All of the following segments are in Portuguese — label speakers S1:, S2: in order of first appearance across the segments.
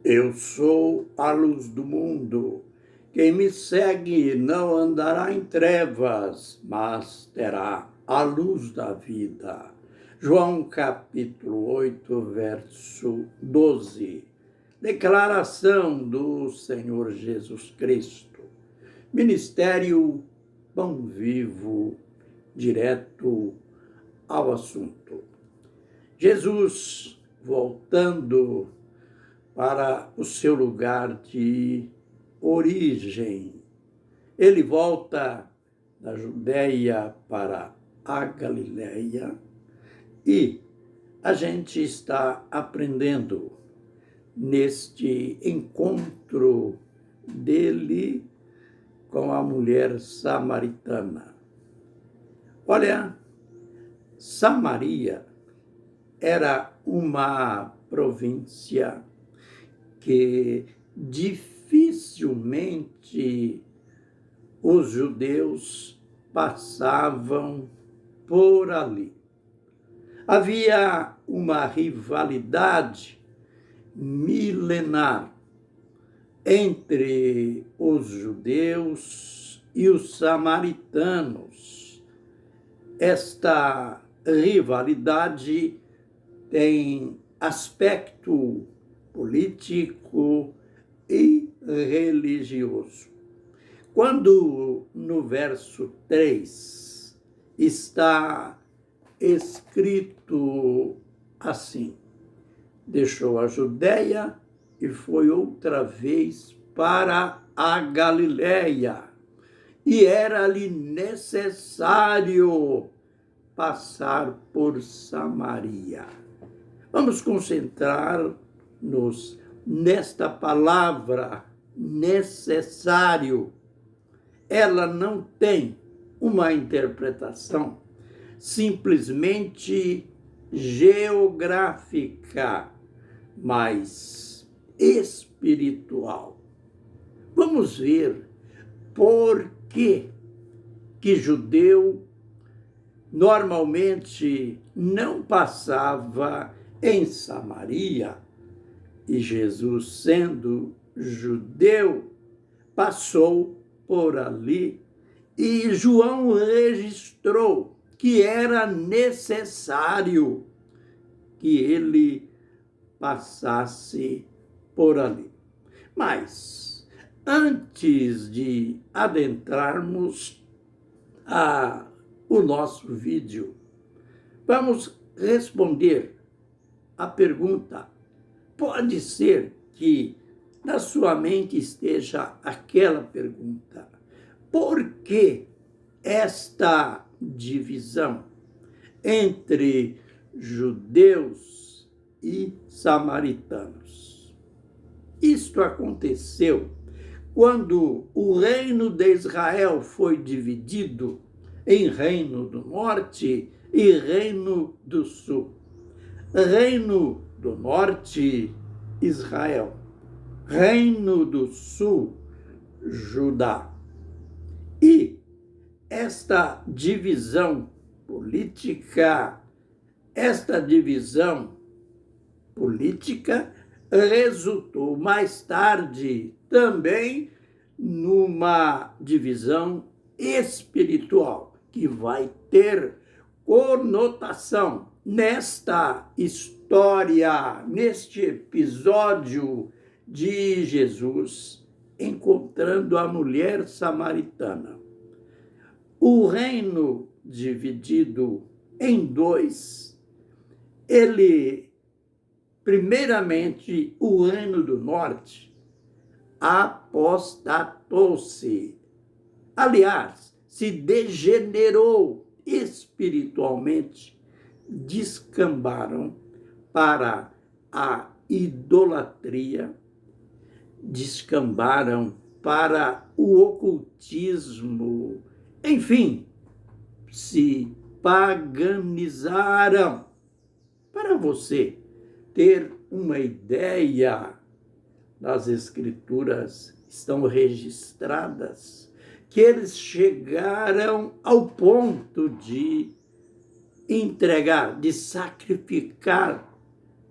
S1: Eu sou a luz do mundo. Quem me segue não andará em trevas, mas terá a luz da vida. João capítulo 8, verso 12. Declaração do Senhor Jesus Cristo. Ministério Pão Vivo, direto ao assunto. Jesus, voltando para o seu lugar de origem. Ele volta da Judéia para a Galileia e a gente está aprendendo neste encontro dele com a mulher samaritana. Olha, Samaria era uma província que dificilmente os judeus passavam por ali. Havia uma rivalidade milenar entre os judeus e os samaritanos. Esta rivalidade tem aspecto político e religioso. Quando no verso 3 está escrito assim: deixou a Judéia e foi outra vez para a Galileia, e era-lhe necessário passar por Samaria. Vamos concentrar-nos nesta palavra necessário. Ela não tem uma interpretação simplesmente geográfica, mas espiritual. Vamos ver por que judeu normalmente não passava em Samaria, e Jesus, sendo judeu, passou por ali, e João registrou que era necessário que ele passasse por ali. Mas, antes de adentrarmos o nosso vídeo, vamos responder a pergunta. Pode ser que na sua mente esteja aquela pergunta: por que esta divisão entre judeus e samaritanos? Isto aconteceu quando o reino de Israel foi dividido em Reino do Norte e Reino do Sul. Reino do Norte, Israel. Reino do Sul, Judá. E esta divisão política resultou mais tarde também numa divisão espiritual, que vai ter conotação nesta história, neste episódio de Jesus encontrando a mulher samaritana. O reino dividido em dois, primeiramente, o reino do norte apostatou-se. Aliás, se degenerou espiritualmente, descambaram para a idolatria, descambaram para o ocultismo, enfim, se paganizaram. Para você ter uma ideia, nas Escrituras estão registradas que eles chegaram ao ponto de entregar, de sacrificar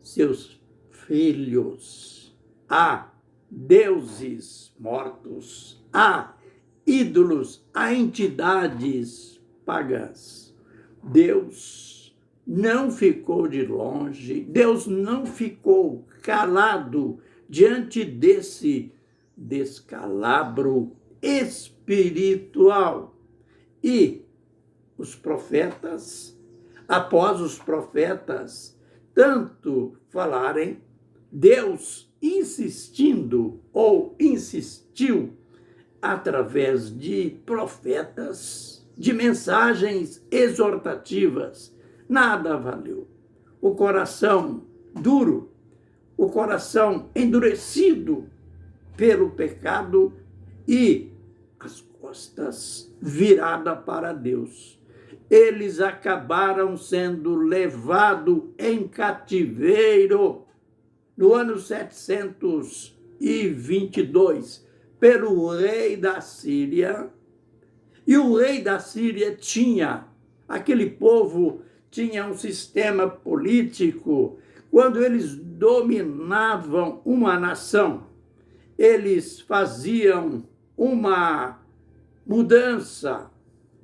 S1: seus filhos a deuses mortos, a ídolos, a entidades pagãs. Deus não ficou de longe, Deus não ficou calado diante desse descalabro espiritual. E os profetas, após os profetas tanto falarem, Deus insistiu através de profetas, de mensagens exortativas, nada valeu. O coração duro, o coração endurecido pelo pecado e as costas viradas para Deus. Eles acabaram sendo levados em cativeiro no ano 722 pelo rei da Síria. E o rei da Síria aquele povo tinha um sistema político. Quando eles dominavam uma nação, eles faziam uma mudança.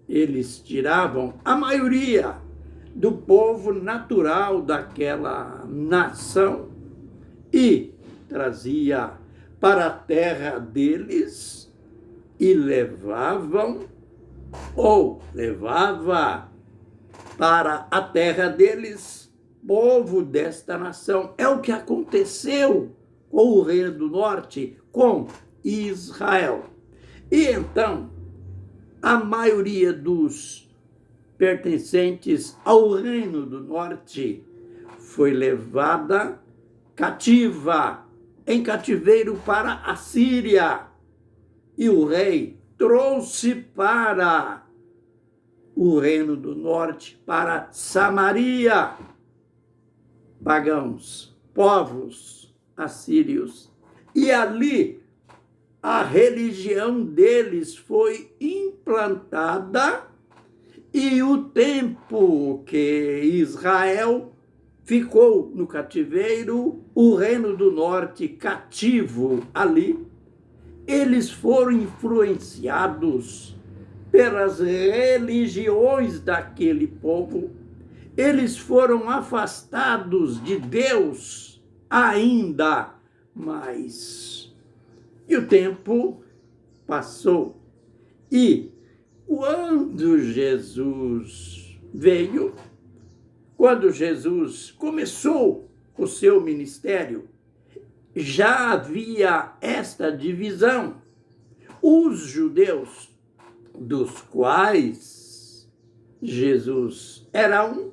S1: Eles tiravam a maioria do povo natural daquela nação e trazia para a terra deles e levava para a terra deles povo desta nação. É o que aconteceu com o Reino do Norte, com Israel. E então, a maioria dos pertencentes ao Reino do Norte foi levada cativa, em cativeiro para a Síria. E o rei trouxe para o Reino do Norte, para Samaria, pagãos, povos assírios. E ali a religião deles foi implantada e o tempo que Israel ficou no cativeiro, o Reino do Norte cativo ali, eles foram influenciados pelas religiões daquele povo, eles foram afastados de Deus ainda mais. E o tempo passou. E quando Jesus veio, quando Jesus começou o seu ministério, já havia esta divisão. Os judeus, dos quais Jesus era um,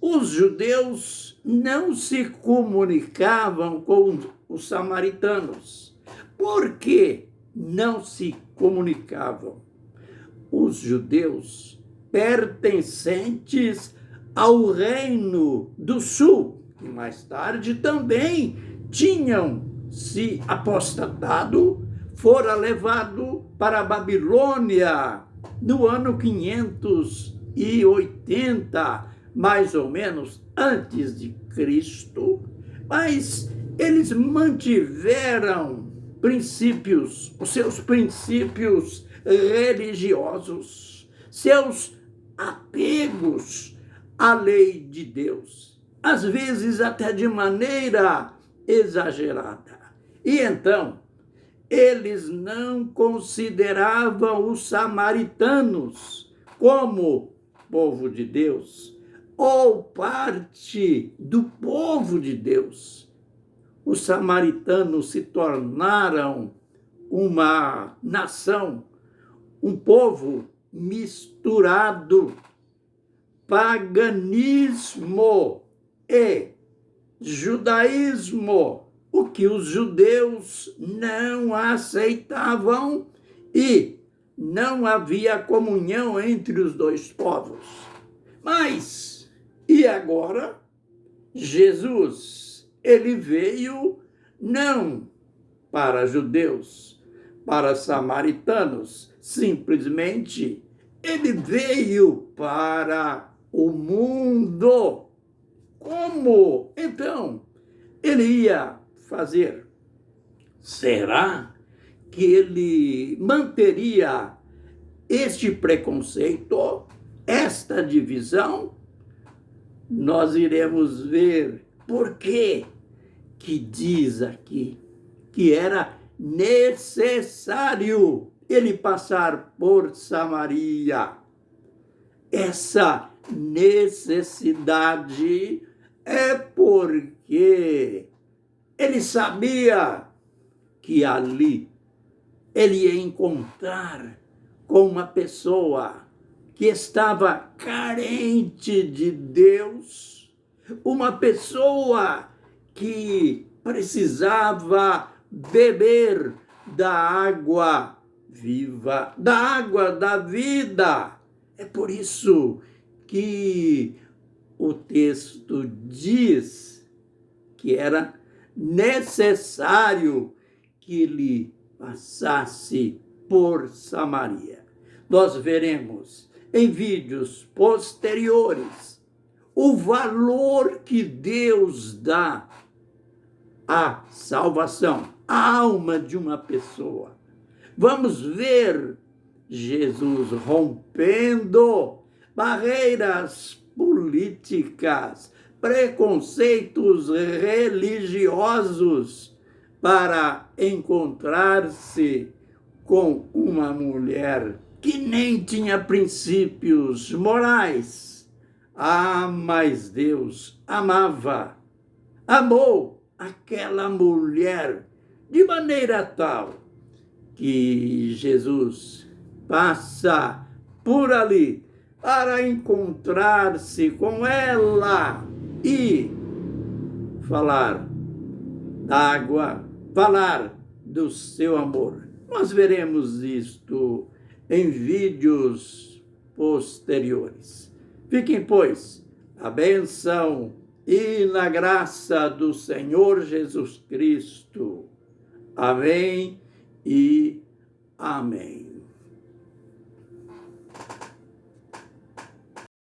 S1: os judeus não se comunicavam com os samaritanos. Por que não se comunicavam? Os judeus pertencentes ao Reino do Sul, que mais tarde também tinham se apostatado, fora levado para a Babilônia no ano 580, mais ou menos, antes de Cristo, mas eles mantiveram princípios, os seus princípios religiosos, seus apegos à lei de Deus, às vezes até de maneira exagerada. E então, eles não consideravam os samaritanos como povo de Deus ou parte do povo de Deus. Os samaritanos se tornaram uma nação, um povo misturado, paganismo e judaísmo, o que os judeus não aceitavam e não havia comunhão entre os dois povos. Mas, e agora? Jesus, ele veio não para judeus, para samaritanos, simplesmente ele veio para o mundo. Como, então, ele ia fazer? Será que ele manteria este preconceito, esta divisão? Nós iremos ver por que diz aqui que era necessário ele passar por Samaria. Essa necessidade é porque ele sabia que ali ele ia encontrar com uma pessoa que estava carente de Deus, uma pessoa que precisava beber da água viva, da água da vida. É por isso que o texto diz que era necessário que ele passasse por Samaria. Nós veremos em vídeos posteriores o valor que Deus dá à salvação, à alma de uma pessoa. Vamos ver Jesus rompendo barreiras políticas, preconceitos religiosos, para encontrar-se com uma mulher que nem tinha princípios morais. Ah, mas Deus amou aquela mulher de maneira tal que Jesus passa por ali para encontrar-se com ela e falar da água, falar do seu amor. Nós veremos isto em vídeos posteriores. Fiquem, pois, na bênção e na graça do Senhor Jesus Cristo. Amém e amém.